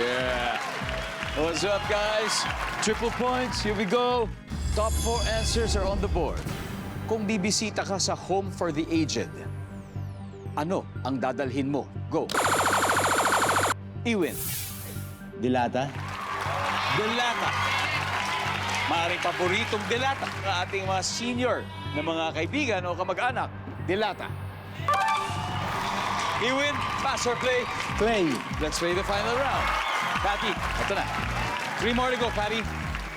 Yeah. What's up, guys? Triple points. Here we go. Top 4 answers are on the board. Kung bibisita ka sa Home for the Aged, ano ang dadalhin mo? Go. Iwin. Dilata? Delata. Maaaring paboritong delata ng ating mga senior na mga kaibigan o kamag-anak. Delata. Iwin, pass or play? Play. Let's play the final round. Patty, ito na. 3 more to go, Patty.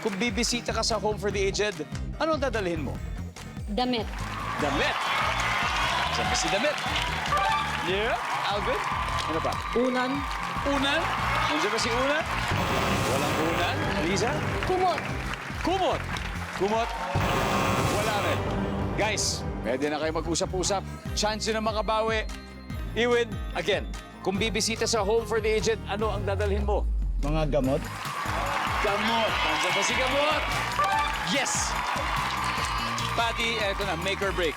Kung bibisita ka sa Home for the Aged, ano ang dadalhin mo? Damit. Damit. Saan ba si Damit? Yeah. Alvin? Ano pa? Unan? Unan? Nandiyan ba si Unan? Walang Unan. Lisa? Kumot. Kumot. Kumot. Wala rin. Guys, pwede na kayo mag-usap-usap. Chance na makabawi. Iwin, again, kung bibisita sa Home for the Aged, ano ang dadalhin mo? Mga gamot? Gamot. Nandiyan ba si Gamot? Yes! Patty, eto na, make or break.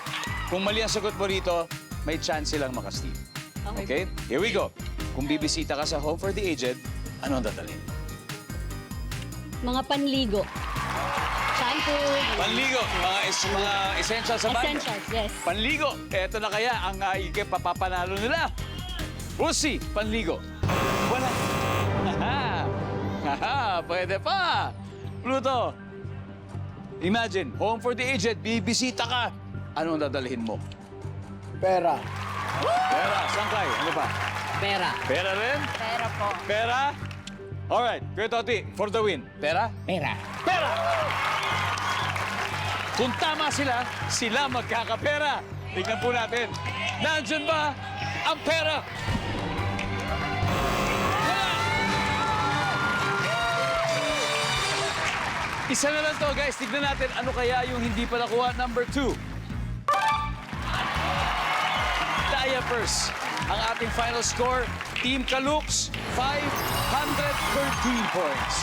Kung mali ang sagot mo rito, may chance silang makasteel. Okay? Here we go. Kung bibisita ka sa Home for the Aged, ano ang dadalhin? Mga panligo. Shampoo. Panligo, mga essentials sa bahay. Essentials, yes. Panligo, eto na kaya ang papapanalo nila. We'll see, panligo. Wala. Haha, haha, pwede pa. Pluto, imagine, Home for the Aged, bibisita ka. Ano ang dadalhin mo? Pera. Pera, sangkay, ano pa? Pera. Pera rin? Pera po. Pera? Alright, Kuya Toti, for the win. Pera? Pera. Pera! Kung tama sila magkakapera. Tingnan po natin. Nandyan ba ang pera? Wala! Isa na lang to, guys. Tignan natin ano kaya yung hindi pa nakuha. Number 2. Diapers. Ang ating final score, Team Kalooks, 513 points.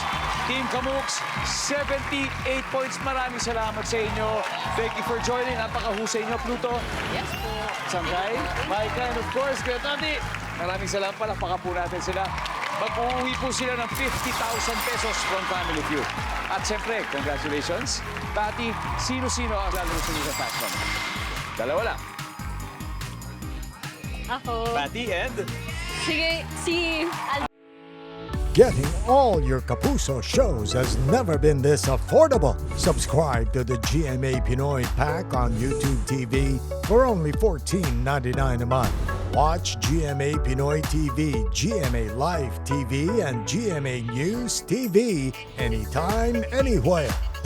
Team Kamooks, 78 points. Maraming salamat sa inyo. Thank you for joining. Napakahusay nyo, Pluto. Yes po. Sangkay, Micah, and of course, Kuya Tati. Maraming salamat. Palakpakan po natin sila. Mag-uuwi po sila ng 50,000 pesos from Family Feud. At siyempre, congratulations. Tati, sino-sino ang lalalusin sa Fast Fund? Dalawa lang. Ako. Patty and... Sige, si Getting all your Kapuso shows has never been this affordable. Subscribe to the GMA Pinoy Pack on YouTube TV for only $14.99 a month. Watch GMA Pinoy TV, GMA Live TV, and GMA News TV anytime, anywhere.